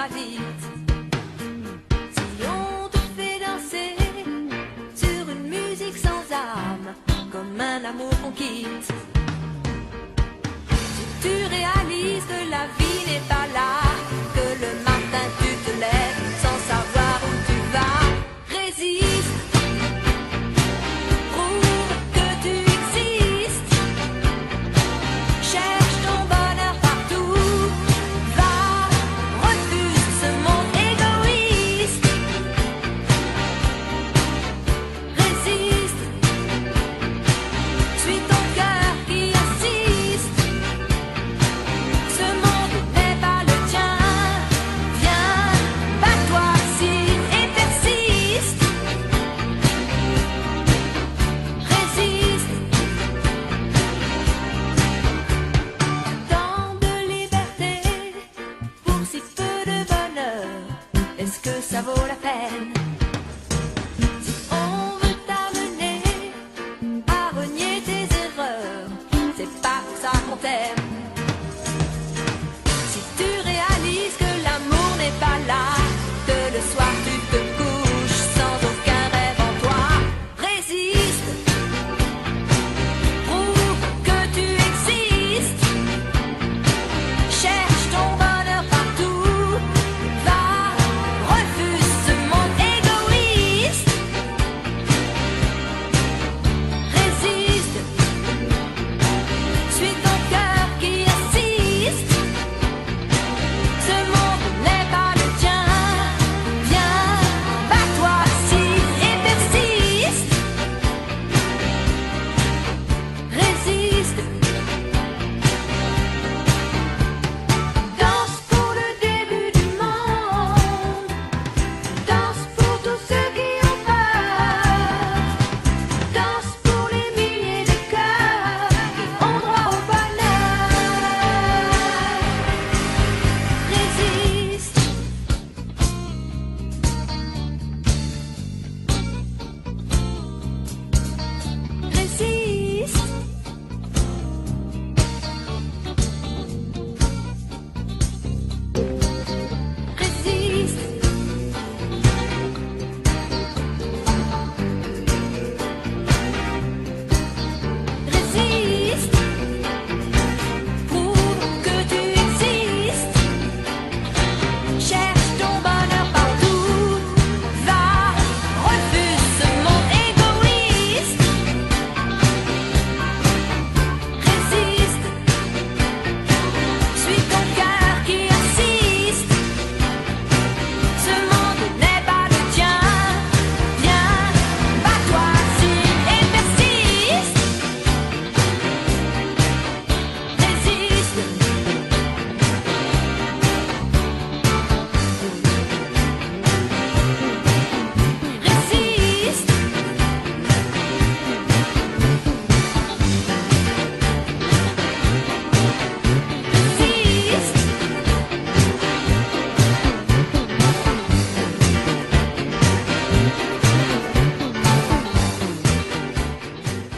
parasite. Si on te fait danser sur une musique sans âme, comme un amour qu'on quitte, si tu réalises que la vie n'est pas là, que le matin tu te lèves sans savoir où tu vas, résiste, prouve que tu existes, cherche ton bonheur partout, va, refuse ce monde égoïste, résiste, suis ton cœur qui insiste, ce monde n'est pas le tien, viens, bats-toi, signe et persiste, résiste, tant de liberté pour si peu de bonheur, est-ce que ça vaut la peine?